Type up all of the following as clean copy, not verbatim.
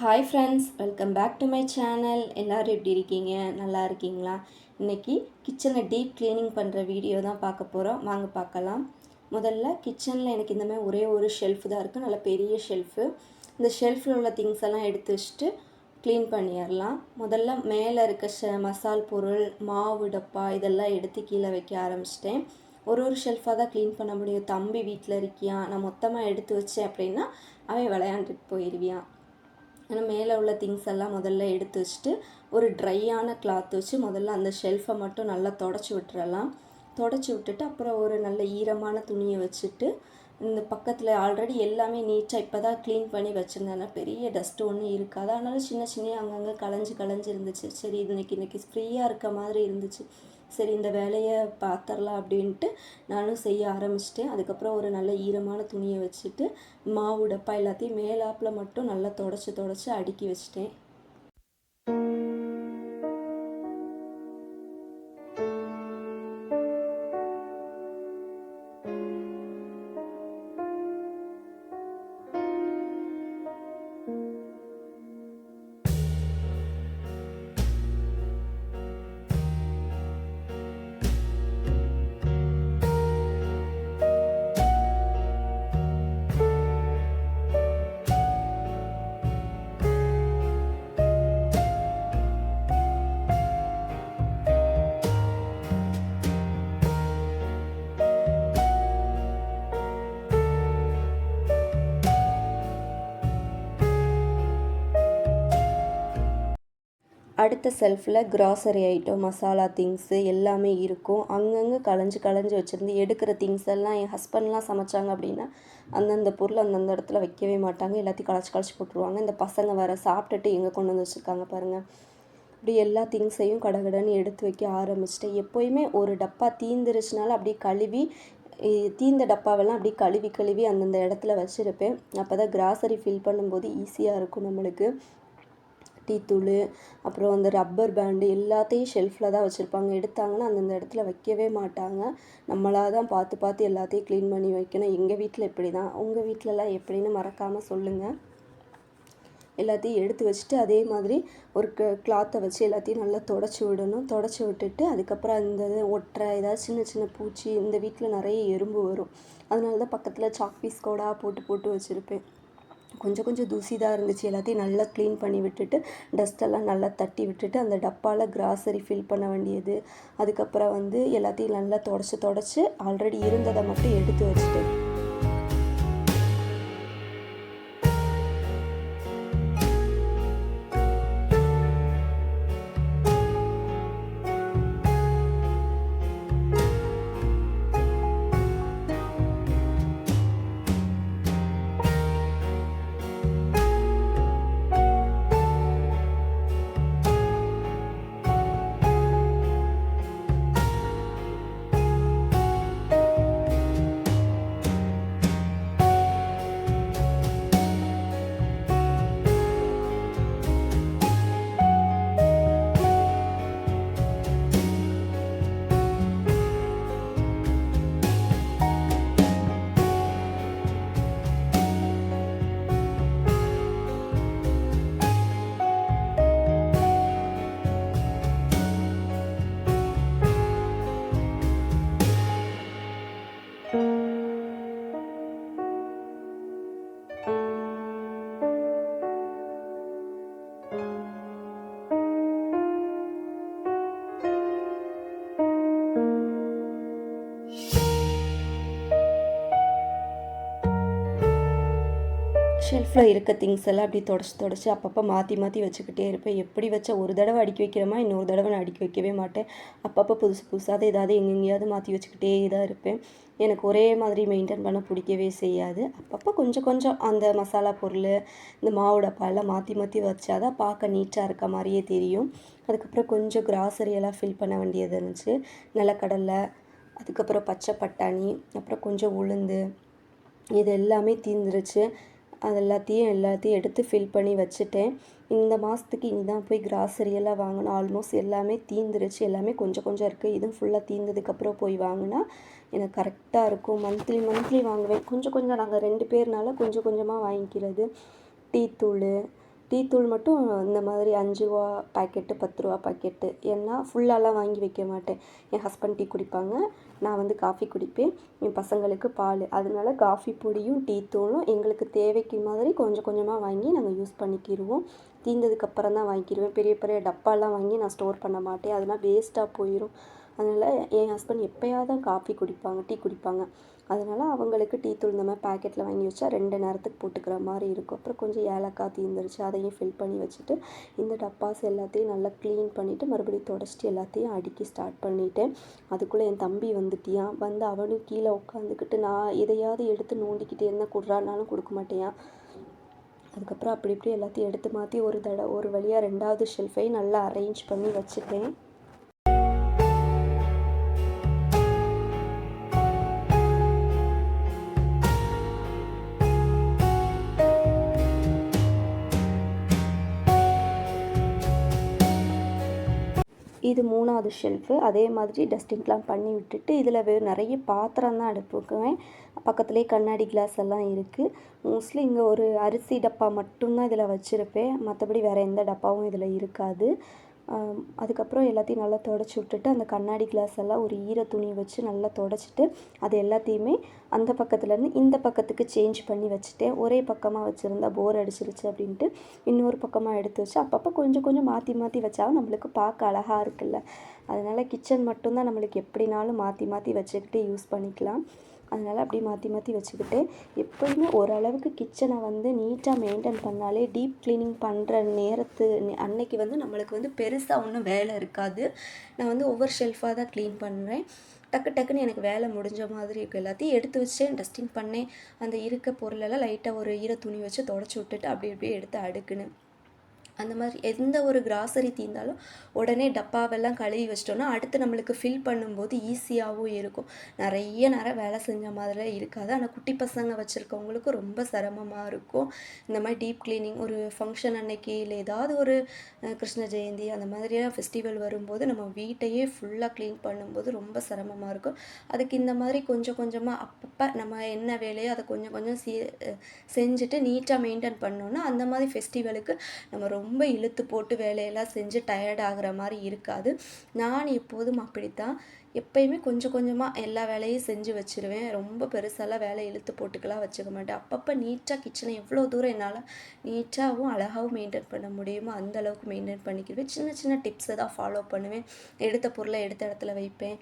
Hi friends, welcome back to my channel. எல்லோரும் எப்படி இருக்கீங்க? நல்லா இருக்கீங்களா? இன்றைக்கி கிச்சனை டீப் க்ளீனிங் பண்ணுற வீடியோ தான் பார்க்க போகிறோம். வாங்க பார்க்கலாம். முதல்ல கிச்சனில் எனக்கு இந்த மாதிரி ஒரே ஒரு ஷெல்ஃப் தான் இருக்குது, நல்ல பெரிய ஷெல்ஃபு. இந்த ஷெல்ஃபில் உள்ள திங்ஸ் எல்லாம் எடுத்து வச்சுட்டு க்ளீன் பண்ணிடலாம். முதல்ல மேலே இருக்க மசால் பொருள், மாவு டப்பா இதெல்லாம் எடுத்து கீழே வைக்க ஆரம்பிச்சிட்டேன். ஒரு ஷெல்ஃபாக தான் க்ளீன் பண்ண முடியும். தம்பி வீட்டில் இருக்கியா, நான் மொத்தமாக எடுத்து வச்சேன் அப்படின்னா அவன் விளையாண்டுட்டு போயிடுவியான். ஆனால் மேலே உள்ள திங்ஸ் எல்லாம் முதல்ல எடுத்து வச்சுட்டு ஒரு ட்ரையான கிளாத் வச்சு முதல்ல அந்த ஷெல்ஃபை மட்டும் நல்லா தொடச்சி விட்டுறலாம். தொடச்சி விட்டுட்டு அப்புறம் ஒரு நல்ல ஈரமான துணியை வச்சுட்டு இந்த பக்கத்தில் ஆல்ரெடி எல்லாமே நீட்டாக இப்போ தான் க்ளீன் பண்ணி வச்சுருந்தேன். பெரிய டஸ்ட்டு ஒன்றும் இருக்காது, அதனால சின்ன சின்ன அங்கங்கே களைஞ்சு இருந்துச்சு. சரி, இன்னைக்கு ஃப்ரீயாக இருக்க மாதிரி இருந்துச்சு. சரி, இந்த வேலையை பார்த்துடலாம் அப்படின்ட்டு நானும் செய்ய ஆரம்பிச்சிட்டேன். அதுக்கப்புறம் ஒரு நல்ல ஈரமான துணியை வச்சுட்டு மாவு டப்பா எல்லாத்தையும் மேலாப்பில் மட்டும் நல்லா தொடச்சி அடுக்கி வச்சிட்டேன். அடுத்த செல்ஃபில் கிராசரி ஐட்டம், மசாலா திங்ஸு எல்லாமே இருக்கும். அங்கங்கே களைஞ்சி வச்சுருந்து எடுக்கிற திங்ஸ் எல்லாம் என் ஹஸ்பண்ட்லாம் சமைச்சாங்க அப்படின்னா அந்தந்த பொருள் அந்தந்த இடத்துல வைக்கவே மாட்டாங்க, எல்லாத்தையும் களைச்சி போட்டுருவாங்க. இந்த பசங்க வேறு சாப்பிட்டுட்டு எங்கே கொண்டு வந்து வச்சுருக்காங்க பாருங்கள். அப்படி எல்லா திங்ஸையும் கடகடன்னு எடுத்து வைக்க ஆரம்பிச்சிட்டேன். எப்போயுமே ஒரு டப்பா தீந்துருச்சுனால அப்படியே கழுவி தீந்த டப்பாவெல்லாம் அப்படியே கழுவி அந்தந்த இடத்துல வச்சுருப்பேன். அப்போ தான் கிராசரி ஃபில் பண்ணும்போது ஈஸியாக இருக்கும் நம்மளுக்கு. டீத்தூள், அப்புறம் அந்த ரப்பர் பேண்டு எல்லாத்தையும் ஷெல்ஃபில் தான் வச்சுருப்பாங்க. எடுத்தாங்கன்னா அந்தந்த இடத்துல வைக்கவே மாட்டாங்க. நம்மளாக தான் பார்த்து எல்லாத்தையும் க்ளீன் பண்ணி வைக்கணும். எங்கள் வீட்டில் இப்படி தான். உங்கள் வீட்டிலலாம் எப்படின்னு மறக்காமல் சொல்லுங்கள். எல்லாத்தையும் எடுத்து வச்சுட்டு அதே மாதிரி ஒரு கிளாத்தை வச்சு எல்லாத்தையும் நல்லா தொடச்சி விடணும். தொடச்சி விட்டுட்டு அதுக்கப்புறம் அந்த ஒட்டுற ஏதாவது சின்ன பூச்சி, இந்த வீட்டில் நிறைய எறும்பு வரும், அதனால தான் பக்கத்தில் சாக் பீஸ் கோடாக போட்டு வச்சுருப்பேன். கொஞ்சம் தூசி தான் இருந்துச்சு. எல்லாத்தையும் நல்லா க்ளீன் பண்ணி விட்டுட்டு டஸ்ட்டெல்லாம் நல்லா தட்டி விட்டுட்டு அந்த டப்பாவில் கிராசரி ஃபில் பண்ண வேண்டியது. அதுக்கப்புறம் எல்லாத்தையும் நல்லா தொடச்சி ஆல்ரெடி இருந்ததை மட்டும் எடுத்து வச்சுட்டேன். ஷெல்ஃபில் இருக்க திங்ஸ் எல்லாம் அப்படி தொடச்சி அப்பப்போ மாற்றி வச்சுக்கிட்டே இருப்பேன். எப்படி வச்ச ஒரு தடவை அடுக்கி வைக்கிறோமா, இன்னொரு தடவை நான் அடுக்கி வைக்கவே மாட்டேன். அப்பப்போ புதுசாக ஏதாவது எங்கெங்கேயாவது மாற்றி வச்சுக்கிட்டே தான் இருப்பேன். எனக்கு ஒரே மாதிரி மெயின்டைன் பண்ண பிடிக்கவே செய்யாது. அப்பப்போ கொஞ்சம் அந்த மசாலா பொருள், இந்த மாவு டப்பாலாம் மாற்றி வச்சா தான் பார்க்க நீட்டாக இருக்க மாதிரியே தெரியும். அதுக்கப்புறம் கொஞ்சம் கிராசரியெல்லாம் ஃபில் பண்ண வேண்டியது இருந்துச்சு. நிலக்கடலை, அதுக்கப்புறம் பச்சை பட்டாணி, அப்புறம் கொஞ்சம் உளுந்து, இது எல்லாமே தீர்ந்துருச்சு. அது எல்லாத்தையும் எடுத்து ஃபில் பண்ணி வச்சுட்டேன். இந்த மாதத்துக்கு இனி தான் போய் கிராசரியெல்லாம் வாங்கணும். ஆல்மோஸ்ட் எல்லாமே தீர்ந்துருச்சு. எல்லாமே கொஞ்சம் இருக்குது. இதுவும் ஃபுல்லாக தீர்ந்ததுக்கப்புறம் போய் வாங்கினா எனக்கு கரெக்டாக இருக்கும். மந்த்லி வாங்குவேன். கொஞ்சம் நாங்கள் 2 பேர்னால கொஞ்சமாக வாங்கிக்கிறது. டீ தூள் மட்டும் இந்த மாதிரி 5 ரூபா பாக்கெட்டு 10 ரூபா பாக்கெட்டு. ஏன்னா ஃபுல்லாலாம் வாங்கி வைக்க மாட்டேன். என் ஹஸ்பண்ட் டீ குடிப்பாங்க, நான் வந்து காஃபி குடிப்பேன், என் பசங்களுக்கு பால். அதனால காஃபி பொடியும் டீ தூளும் எங்களுக்கு தேவைக்கு மாதிரி கொஞ்சம் கொஞ்சமாக வாங்கி நாங்கள் யூஸ் பண்ணிக்கிடுவோம். தீர்ந்ததுக்கப்புறம் தான் வாங்கிக்கிடுவேன். பெரிய பெரிய டப்பாலாம் வாங்கி நான் ஸ்டோர் பண்ண மாட்டேன், அதெல்லாம் வேஸ்ட்டாக போயிடும். அதனால் என் ஹஸ்பண்ட் எப்போயாவது தான் காஃபி குடிப்பாங்க, டீ குடிப்பாங்க. அதனால் அவங்களுக்கு டீ தூள் இந்த மாதிரி பேக்கெட்டில் வாங்கி வச்சா 2 நேரத்துக்கு போட்டுக்கிற மாதிரி இருக்கும். அப்புறம் கொஞ்சம் ஏலக்காய் தீர்ந்துருச்சு, அதையும் ஃபில் பண்ணி வச்சுட்டு இந்த டப்பாஸ் எல்லாத்தையும் நல்லா க்ளீன் பண்ணிவிட்டு மறுபடியும் தொடச்சிட்டு எல்லாத்தையும் அடுக்கி ஸ்டார்ட் பண்ணிவிட்டேன். அதுக்குள்ளே என் தம்பி வந்துட்டியான். வந்து அவனும் கீழே உட்காந்துக்கிட்டு நான் எதையாவது எடுத்து நோண்டிக்கிட்டே இருந்தால் குடுறானாலும் கொடுக்க மாட்டேயான். அதுக்கப்புறம் அப்படி இப்படி எல்லாத்தையும் எடுத்து மாற்றி ஒரு வழியாக 2வது ஷெல்ஃபையும் நல்லா அரேஞ்ச் பண்ணி வச்சுட்டேன். இது 3வது ஷெல்ஃபு. அதே மாதிரி டஸ்டிங்லாம் பண்ணி விட்டுட்டு இதில் நிறைய பாத்திரம் தான் அடுப்புக்குவேன். பக்கத்துலேயே கண்ணாடி கிளாஸ் எல்லாம் இருக்குது. மோஸ்ட்லி இங்கே ஒரு அரிசி டப்பா மட்டும்தான் இதில் வச்சுருப்பேன், மற்றபடி வேறு எந்த டப்பாவும் இதில் இருக்காது. அதுக்கப்புறம் எல்லாத்தையும் நல்லா தொடச்சி விட்டுட்டு அந்த கண்ணாடி கிளாஸ் எல்லாம் ஒரு ஈர துணி வச்சு நல்லா தொடச்சிட்டு அது எல்லாத்தையுமே அந்த பக்கத்துலேருந்து இந்த பக்கத்துக்கு சேஞ்ச் பண்ணி வச்சுட்டேன். ஒரே பக்கமாக வச்சுருந்தா போர் அடிச்சிருச்சு அப்படின்ட்டு இன்னொரு பக்கமாக எடுத்து வச்சு அப்பப்போ கொஞ்சம் கொஞ்சம் மாற்றி மாற்றி வச்சா நம்மளுக்கு பார்க்க அழகாக இருக்குல்ல. அதனால் கிச்சன் மட்டும்தான் நம்மளுக்கு எப்படினாலும் மாற்றி மாற்றி வச்சுக்கிட்டு யூஸ் பண்ணிக்கலாம். அதனால் அப்படி மாற்றி மாற்றி வச்சுக்கிட்டு எப்போயுமே ஓரளவுக்கு கிச்சனை வந்து நீட்டாக மெயின்டைன் பண்ணாலே டீப் க்ளீனிங் பண்ணுற அன்னைக்கு வந்து நம்மளுக்கு வந்து பெருசாக ஒன்றும் வேலை இருக்காது. நான் வந்து ஒவ்வொரு ஷெல்ஃபாக தான் க்ளீன் பண்ணுறேன். டக்கு டக்குன்னு எனக்கு வேலை முடிஞ்ச மாதிரி இருக்கும். எல்லாத்தையும் எடுத்து வச்சேன், டஸ்டிங் பண்ணேன். அந்த இருக்க பொருளெல்லாம் லைட்டாக ஒரு ஈர துணி வச்சு தொடச்சி விட்டுட்டு அப்படி இப்படியே எடுத்து அடுக்குனேன். அந்த மாதிரி எந்த ஒரு கிராசரி தீர்ந்தாலும் உடனே டப்பாவெல்லாம் கழுவி வச்சிட்டோன்னா அடுத்து நம்மளுக்கு ஃபில் பண்ணும்போது ஈஸியாகவும் இருக்கும். நிறைய நேரம் வேலை செஞ்ச மாதிரிலாம் இருக்காது. ஆனால் குட்டி பசங்க வச்சுருக்கவங்களுக்கு ரொம்ப சிரமமாக இருக்கும். இந்த மாதிரி டீப் க்ளீனிங் ஒரு ஃபங்க்ஷன் அன்னைக்கு இல்லை ஏதாவது ஒரு கிருஷ்ண ஜெயந்தி அந்த மாதிரியான ஃபெஸ்டிவல் வரும்போது நம்ம வீட்டையே ஃபுல்லாக க்ளீன் பண்ணும்போது ரொம்ப சிரமமாக இருக்கும். அதுக்கு இந்த மாதிரி கொஞ்சம் கொஞ்சமாக அப்பப்போ நம்ம என்ன வேலையோ அதை கொஞ்சம் கொஞ்சம் செஞ்சுட்டு நீட்டாக மெயின்டைன் பண்ணோன்னா அந்த மாதிரி ஃபெஸ்டிவலுக்கு நம்ம ரொம்ப இழுத்து போட்டு வேலையெல்லாம் செஞ்சு டயர்ட் ஆகிற மாதிரி இருக்காது. நான் எப்போதும் அப்படித்தான். எப்பயுமே கொஞ்சம் கொஞ்சமாக எல்லா வேலையும் செஞ்சு வச்சுருவேன். ரொம்ப பெருசாலாம் வேலை இழுத்து போட்டுக்கெல்லாம் வச்சுக்க மாட்டேன். அப்பப்போ நீட்டாக கிச்சனை எவ்வளோ தூரம் என்னால் நீட்டாகவும் அழகாகவும் மெயின்டைன் பண்ண முடியுமோ அந்த அளவுக்கு மெயின்டைன் பண்ணிக்கிடுவேன். சின்ன சின்ன டிப்ஸை தான் ஃபாலோ பண்ணுவேன். எடுத்த பொருளை எடுத்த இடத்துல வைப்பேன்.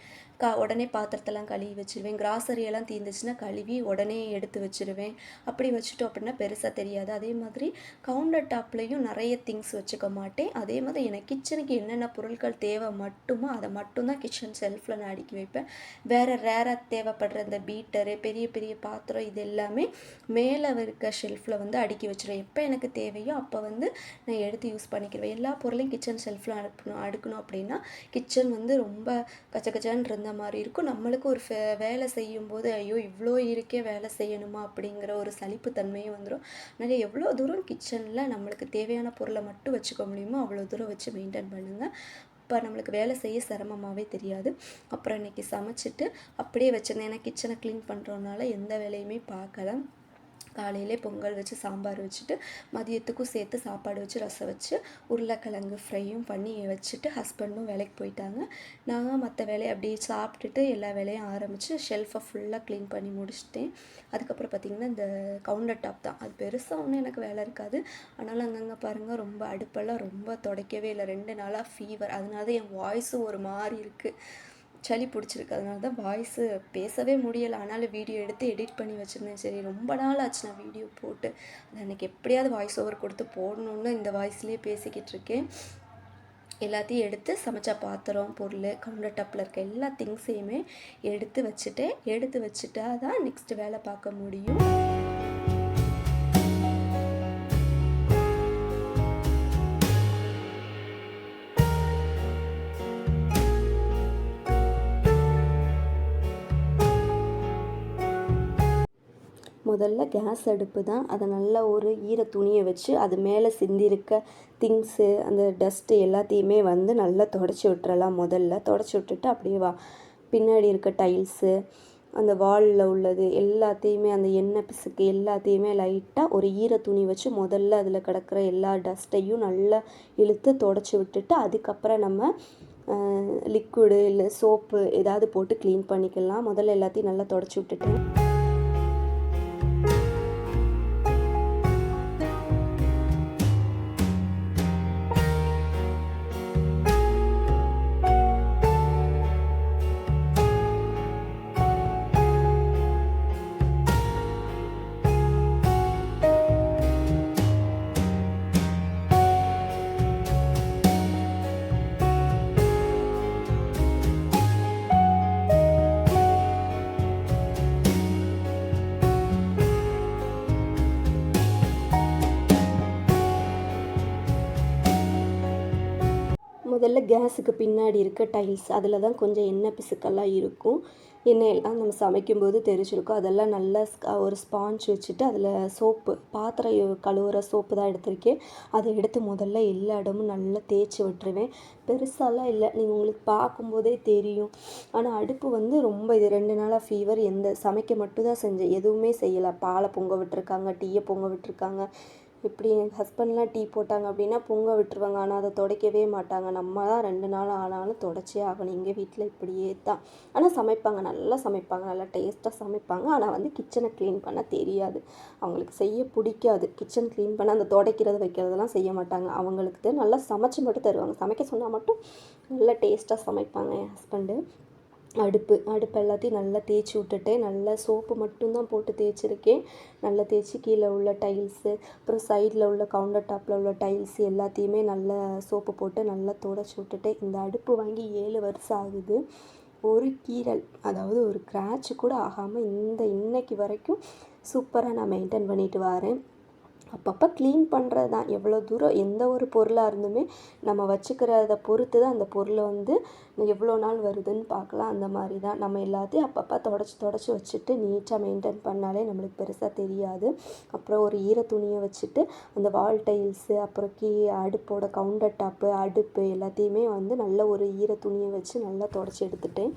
உடனே பாத்திரத்தெல்லாம் கழுவி வச்சுருவேன். கிராசரியெல்லாம் தீர்ந்துச்சுன்னா கழுவி உடனே எடுத்து வச்சுருவேன். அப்படி வச்சுட்டோம் அப்படின்னா பெருசாக தெரியாது. அதே மாதிரி கவுண்டர் டாப்லேயும் நிறைய திங்ஸ் வச்சுக்க மாட்டேன். அதே மாதிரி எனக்கு கிச்சனுக்கு என்னென்ன பொருட்கள் தேவை மட்டுமோ அதை மட்டும்தான் கிச்சன் செல்ஃபில் நான் அடுக்கி வைப்பேன். வேறு ரேராக தேவைப்படுற இந்த பீட்டரு பெரிய பெரிய பாத்திரம் இது எல்லாமே மேலே இருக்க ஷெல்ஃபில் வந்து அடுக்கி வச்சுருவேன். எப்போ எனக்கு தேவையோ அப்போ வந்து நான் எடுத்து யூஸ் பண்ணிக்கிடுவேன். எல்லா பொருளையும் கிச்சன் செல்ஃபில் அடுக்கணும் அப்படின்னா கிச்சன் வந்து ரொம்ப கச்சகச்சான்னு இருந்த மாதிரி இருக்கும். நம்மளுக்கு ஒரு வேலை செய்யும்போது ஐயோ இவ்வளோ இருக்கே வேலை செய்யணுமா அப்படிங்கிற ஒரு சலிப்பு தன்மையும் வந்துடும். அதனால் எவ்வளோ தூரம் கிச்சனில் நம்மளுக்கு தேவையான பொருளை மட்டும் வச்சுக்க முடியுமோ அவ்வளோ தூரம் வச்சு மெயின்டைன் பண்ணுங்கள். இப்போ நம்மளுக்கு வேலை செய்ய சிரமமாகவே தெரியாது. அப்புறம் இன்றைக்கி சமைச்சிட்டு அப்படியே வச்சுருந்தேன். ஏன்னா கிச்சனை க்ளீன் பண்ணுறதுனால எந்த வேலையுமே பார்க்கல. காலையிலே பொங்கல் வச்சு சாம்பார் வச்சுட்டு மதியத்துக்கும் சேர்த்து சாப்பாடு வச்சு ரசம் வச்சு உருளைக்கிழங்கு ஃப்ரையும் பண்ணி வச்சுட்டு ஹஸ்பண்டும் வேலைக்கு போயிட்டாங்க. நாங்கள் மற்ற வேலையை அப்படியே சாப்பிட்டுட்டு எல்லா வேலையும் ஆரம்பித்து ஷெல்ஃபை ஃபுல்லாக க்ளீன் பண்ணி முடிச்சிட்டேன். அதுக்கப்புறம் பார்த்திங்கன்னா இந்த கவுண்டர் டாப் தான், அது பெருசாக ஒன்றும் எனக்கு வேலை இருக்காது. ஆனாலும் அங்கங்கே பாருங்கள் ரொம்ப அடுப்பெல்லாம் ரொம்ப துடைக்கவே இல்லை. 2 நாளாக ஃபீவர். அதனால தான் என் வாய்ஸும் ஒரு மாதிரி இருக்குது, சளி பிடிச்சிருக்கு. அதனால தான் வாய்ஸு பேசவே முடியலை. ஆனாலும் வீடியோ எடுத்து எடிட் பண்ணி வச்சுருந்தேன். சரி ரொம்ப நாள் ஆச்சு நான் வீடியோ போட்டு, அது அன்றைக்கி எப்படியாவது வாய்ஸ் ஓவர் கொடுத்து போடணுன்னு இந்த வாய்ஸ்லேயே பேசிக்கிட்டு இருக்கேன். எல்லாத்தையும் எடுத்து சமைச்ச பாத்திரம் பொருள் கவுண்டர் டாப்பில் இருக்க எல்லா திங்ஸையுமே எடுத்து வச்சுட்டா தான் நெக்ஸ்ட்டு வேலை பார்க்க முடியும். முதல்ல கேஸ் அடுப்பு தான், அதை நல்லா ஒரு ஈர துணியை வச்சு அது மேலே சிந்திருக்க திங்ஸு அந்த டஸ்ட்டு எல்லாத்தையுமே வந்து நல்லா தொடச்சி விட்டுறலாம். முதல்ல தொடச்சி விட்டுட்டு அப்படியே பின்னாடி இருக்க டைல்ஸு அந்த வாலில் உள்ளது எல்லாத்தையுமே, அந்த எண்ணெய் பிசுக்கு எல்லாத்தையுமே லைட்டாக ஒரு ஈர துணி வச்சு முதல்ல அதில் கிடக்கிற எல்லா டஸ்ட்டையும் நல்லா இழுத்து தொடச்சி விட்டுட்டு, அதுக்கப்புறம் நம்ம லிக்விடு இல்லை சோப்பு ஏதாவது போட்டு க்ளீன் பண்ணிக்கலாம். முதல்ல எல்லாத்தையும் நல்லா தொடச்சி விட்டுட்டு முதல்ல கேஸுக்கு பின்னாடி இருக்க டைல்ஸ் அதில் தான் கொஞ்சம் எண்ணெய் பிசுக்கெல்லாம் இருக்கும். எண்ணெயெல்லாம் நம்ம சமைக்கும்போது தெரிச்சிருக்கும். அதெல்லாம் நல்லா ஒரு ஸ்பாஞ்ச் வச்சுட்டு அதில் சோப்பு, பாத்திரம் கழுவுற சோப்பு தான் எடுத்திருக்கேன். அதை எடுத்து முதல்ல எல்லா இடமும் நல்லா தேய்ச்சி விட்டுருவேன். பெருசாலாம் இல்லை, நீங்கள் உங்களுக்கு பார்க்கும்போதே தெரியும். ஆனால் அடுப்பு வந்து ரொம்ப இது 2 நாளாக ஃபீவர். சமைக்க மட்டும் தான் செஞ்சேன், எதுவுமே செய்யலை. பாலை பொங்க விட்டுருக்காங்க, டீயை பொங்க விட்டுருக்காங்க. இப்படி எங்கள் ஹஸ்பண்ட்லாம் டீ போட்டாங்க அப்படின்னா பொங்க விட்டுருவாங்க. ஆனால் அதை துடைக்கவே மாட்டாங்க. நம்ம தான் 2 நாள் ஆனாலும் துடைச்சே ஆகணும். எங்கள் வீட்டில் இப்படியே தான். ஆனால் சமைப்பாங்க, நல்லா சமைப்பாங்க, நல்லா டேஸ்ட்டாக சமைப்பாங்க. ஆனால் வந்து கிச்சனை க்ளீன் பண்ண தெரியாது. அவங்களுக்கு செய்ய பிடிக்காது. கிச்சன் க்ளீன் பண்ண அந்த துடைக்கிறது வைக்கிறதெல்லாம் செய்ய மாட்டாங்க. அவங்களுக்கு நல்லா சமைச்சு மட்டும் தருவாங்க. சமைக்க சொன்னால் மட்டும் நல்லா டேஸ்ட்டாக சமைப்பாங்க என் ஹஸ்பண்டு. அடுப்பு எல்லாத்தையும் நல்லா தேய்ச்சி விட்டுட்டு, நல்லா சோப்பு மட்டும்தான் போட்டு தேய்ச்சிருக்கேன். நல்லா தேய்ச்சி கீழே உள்ள டைல்ஸு, அப்புறம் சைடில் உள்ள கவுண்டர் டாப்பில் உள்ள டைல்ஸு எல்லாத்தையுமே நல்லா சோப்பு போட்டு நல்லா துடைச்சி விட்டுட்டு, இந்த அடுப்பு வாங்கி 7 வருஷம் ஆகுது. ஒரு கீறல், அதாவது ஒரு கிராட்ச் கூட ஆகாமல் இன்னைக்கு வரைக்கும் சூப்பராக நான் மெயின்டைன் பண்ணிட்டு வரேன். அப்பப்போ க்ளீன் பண்ணுறது தான். எவ்வளோ தூரம் எந்த ஒரு பொருளாக இருந்துமே நம்ம வச்சுக்கிறத பொறுத்து தான் அந்த பொருளை வந்து எவ்வளோ நாள் வருதுன்னு பார்க்கலாம். அந்த மாதிரி தான் நம்ம எல்லாத்தையும் அப்பப்போ தொடச்சி வச்சுட்டு நீட்டாக மெயின்டைன் பண்ணாலே நம்மளுக்கு பெருசாக தெரியாது. அப்புறம் ஒரு ஈர துணியை வச்சுட்டு அந்த வால் டைல்ஸு, அப்புறம் அடுப்போட கவுண்டர் டாப்பு, அடுப்பு எல்லாத்தையுமே வந்து நல்ல ஒரு ஈர துணியை வச்சு நல்லா தொடச்சி எடுத்துட்டேன்.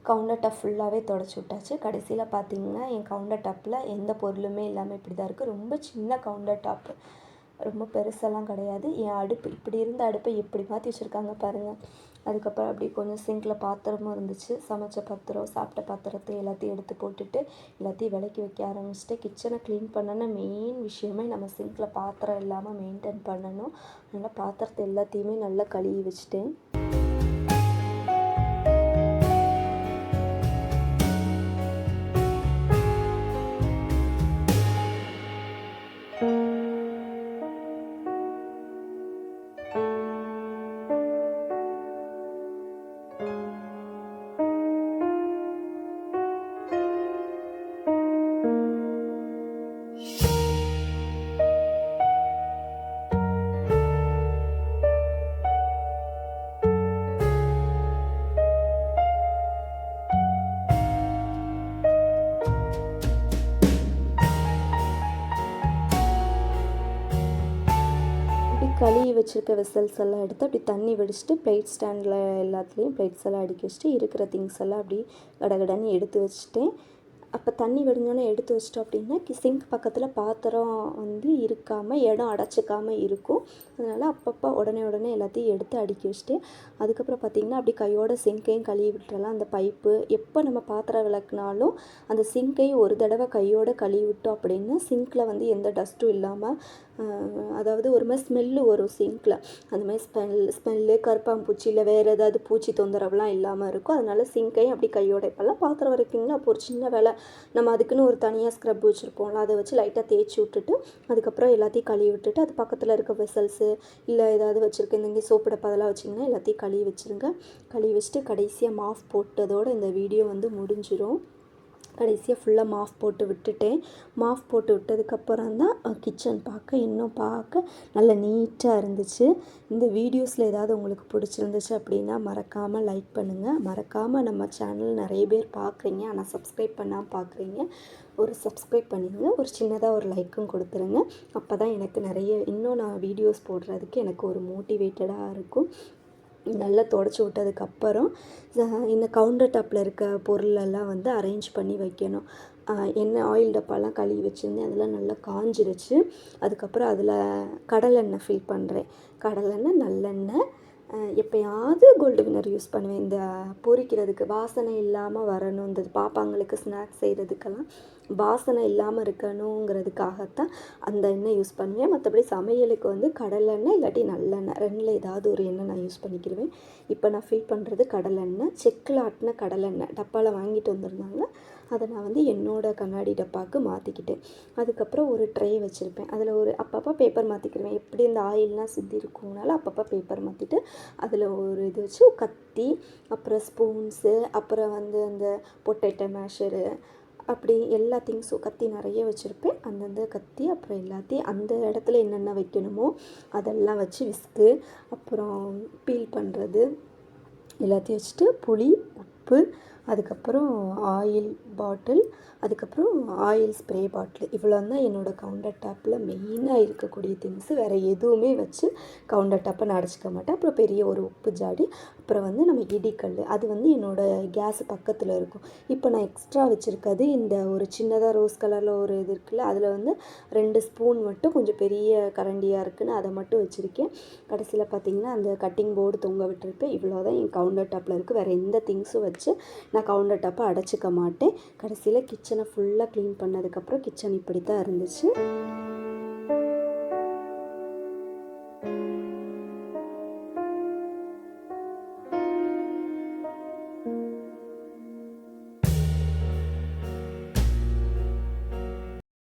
கவுண்டர் டாப் ஃபுல்லாகவே தொடச்சி விட்டாச்சு. கடைசியில் பார்த்தீங்கன்னா என் கவுண்டர் டாப்பில் எந்த பொருளுமே இல்லாமல் இப்படி தான் இருக்குது. ரொம்ப சின்ன கவுண்டர் டாப்பு, ரொம்ப பெருசெல்லாம் கிடையாது. என் அடுப்பு இப்படி இருந்த அடுப்பை எப்படி மாற்றி வச்சுருக்காங்க பாருங்கள். அதுக்கப்புறம் அப்படி கொஞ்சம் சிங்கில் பாத்திரமும் இருந்துச்சு. சமைச்ச பாத்திரம், சாப்பிட்ட பாத்திரத்தை எல்லாத்தையும் எடுத்து போட்டுட்டு எல்லாத்தையும் விளக்கி வைக்க ஆரம்பிச்சிட்டு, கிச்சனை க்ளீன் பண்ணணும்னா மெயின் விஷயமே நம்ம சிங்கில் பாத்திரம் இல்லாமல் மெயின்டைன் பண்ணணும். அதனால் பாத்திரத்தை எல்லாத்தையுமே நல்லா கழுவி வச்சுட்டேன். கழுவி வச்சுருக்க வெசல்ஸ் எல்லாம் எடுத்து அப்படி தண்ணி வடிச்சிட்டு பிளேட் ஸ்டாண்டில் எல்லாத்துலேயும் பிளேட்ஸ் எல்லாம் அடுக்கி வச்சுட்டு இருக்கிற திங்ஸ் எல்லாம் அப்படி கடகடன்னு எடுத்து வச்சுட்டேன். அப்போ தண்ணி வடிஞ்சோன்னே எடுத்து வச்சிட்டோம் அப்படின்னா சிங்க் பக்கத்தில் பாத்திரம் வந்து இருக்காமல் இடம் அடைச்சிக்காமல் இருக்கும். அதனால் அப்பப்போ உடனே எல்லாத்தையும் எடுத்து அடுக்கி வச்சுட்டு, அதுக்கப்புறம் பார்த்திங்கன்னா அப்படி கையோட சிங்கையும் கழுவி விட்டுறலாம். அந்த பைப்பு எப்போ நம்ம பாத்திரம் விளக்குனாலும் அந்த சிங்கையும் ஒரு தடவை கையோடு கழுவி விட்டோம் அப்படின்னா சிங்க்கில் வந்து எந்த டஸ்ட்டும் இல்லாமல் அதாவது ஒரு மாதிரி ஸ்மெல்லு வரும் சிங்கில். அந்த மாதிரி ஸ்மெல்லு கருப்பாம்பூச்சி இல்லை வேறு ஏதாவது பூச்சி தொந்தரவுலாம் இல்லாமல் இருக்கும். அதனால சிங்கையும் அப்படி கையோட இப்போல்லாம் பாத்திரம் வரைக்குங்களா அப்போ ஒரு சின்ன வேலை நம்ம அதுக்குன்னு ஒரு தனியாக ஸ்க்ரப் வச்சுருப்போம்ல, அதை வச்சு லைட்டாக தேய்ச்சி விட்டுட்டு அதுக்கப்புறம் எல்லாத்தையும் கழுவி விட்டுட்டு அது பக்கத்தில் இருக்க வெசல்ஸு இல்லை ஏதாவது வச்சுருக்கேன் இங்கே சோப்பு டப்பா அதெல்லாம் வச்சிங்கன்னா எல்லாத்தையும் கழுவி வச்சுருங்க. கழுவி வச்சுட்டு கடைசியாக மாஃப் போட்டதோடு இந்த வீடியோ வந்து முடிஞ்சிடும். கடைசியாக ஃபுல்லாக மாஃப் போட்டு விட்டுட்டேன். மாஃப் போட்டு விட்டதுக்கப்புறம் தான் கிச்சன் பார்க்க நல்லா நீட்டாக இருந்துச்சு. இந்த வீடியோஸில் ஏதாவது உங்களுக்கு பிடிச்சிருந்துச்சு அப்படின்னா மறக்காமல் லைக் பண்ணுங்கள். மறக்காமல் நம்ம சேனல் நிறைய பேர் பார்க்குறீங்க, ஆனால் சப்ஸ்கிரைப் பண்ணாமல் பார்க்குறீங்க. ஒரு சப்ஸ்கிரைப் பண்ணிடுங்க, ஒரு சின்னதாக ஒரு லைக்கும் கொடுத்துருங்க. அப்போ தான் எனக்கு நிறைய இன்னும் நான் வீடியோஸ் போடுறதுக்கு எனக்கு ஒரு மோட்டிவேட்டடாக இருக்கும். நல்லா தொடச்சி விட்டதுக்கப்புறம் இந்த கவுண்டர் டாப்பில் இருக்க பொருளெல்லாம் வந்து அரேஞ்ச் பண்ணி வைக்கணும். எண்ணெய் ஆயில் டப்பாலாம் கழுவி வச்சுருந்தேன், அதெல்லாம் நல்லா காஞ்சிருச்சு. அதுக்கப்புறம் அதில் கடலெண்ணெய் ஃபில் பண்ணுறேன். கடலெண்ணெய் நல்லெண்ணெய் எப்போயாவது கோல்டு வின்னர் யூஸ் பண்ணுவேன். இந்த பொரிக்கிறதுக்கு வாசனை இல்லாமல் வரணும், இந்த பாப்பாங்களுக்கு ஸ்நாக்ஸ் செய்கிறதுக்கெல்லாம் வாசனை இல்லாமல் இருக்கணுங்கிறதுக்காகத்தான் அந்த எண்ணெய் யூஸ் பண்ணுவேன். மற்றபடி சமையலுக்கு வந்து கடலெண்ணெய் இல்லாட்டி நல்லெண்ணெய் ரெண்டில் ஏதாவது ஒரு எண்ணெய் நான் யூஸ் பண்ணிக்கிடுவேன். இப்போ நான் ஃபில் பண்ணுறது கடலெண்ணெய், செக்கில் ஆட்டின கடலெண்ணெய் டப்பாவில் வாங்கிட்டு வந்திருந்தாங்க. அதை நான் வந்து என்னோடய கண்ணாடி டப்பாவுக்கு மாற்றிக்கிட்டேன். அதுக்கப்புறம் ஒரு ட்ரே வச்சுருப்பேன், அதில் ஒரு அப்பப்போ பேப்பர் மாற்றிக்கிடுவேன். எப்படி இந்த ஆயிலெலாம் சிந்தி இருக்குங்கனால அப்பப்போ பேப்பர் மாற்றிட்டு அதில் ஒரு இது வச்சு கத்தி, அப்புறம் ஸ்பூன்ஸு, அப்புறம் வந்து அந்த பொட்டேட்டோ மேஷரு, அப்படி எல்லா திங்ஸும் கத்தி நிறைய வச்சுருப்பேன். அந்தந்த கத்தி அப்புறம் எல்லாத்தையும் அந்த இடத்துல என்னென்ன வைக்கணுமோ அதெல்லாம் வச்சு விஸ்கு, அப்புறம் பீல் பண்ணுறது எல்லாத்தையும் வச்சுட்டு புளி, உப்பு, அதுக்கப்புறம் ஆயில் பாட்டில், அதுக்கப்புறம் ஆயில் ஸ்ப்ரே பாட்டில், இவ்வளோ தான் என்னோடய கவுண்டர் டாப்பில் மெயினாக இருக்கக்கூடிய திங்ஸு. வேறு எதுவுமே வச்சு கவுண்டர் டாப்பை நான் அடைச்சிக்க மாட்டேன். அப்புறம் பெரிய ஒரு உப்பு ஜாடி, அப்புறம் வந்து நம்ம இடிக்கல், அது வந்து என்னோடய கேஸ் பக்கத்தில் இருக்கும். இப்போ நான் எக்ஸ்ட்ரா வச்சுருக்கிறது இந்த ஒரு சின்னதாக ரோஸ் கலரில் ஒரு இது இருக்குல்ல, அதில் வந்து 2 ஸ்பூன் மட்டும் கொஞ்சம் பெரிய கரண்டியாக இருக்குன்னு அதை மட்டும் வச்சுருக்கேன். கடைசியில் பார்த்திங்கன்னா அந்த கட்டிங் போர்டு தொங்க விட்டுருப்பேன். இவ்வளோ தான் என் கவுண்டர் டாப்பில் இருக்குது. வேறு எந்த திங்ஸும் வச்சு நான் கவுண்டர் டாப்பை அடைச்சிக்க மாட்டேன். கடைசியில் கிச்சனை ஃபுல்லாக க்ளீன் பண்ணதுக்கப்புறம் கிச்சன் இப்படி தான் இருந்துச்சு.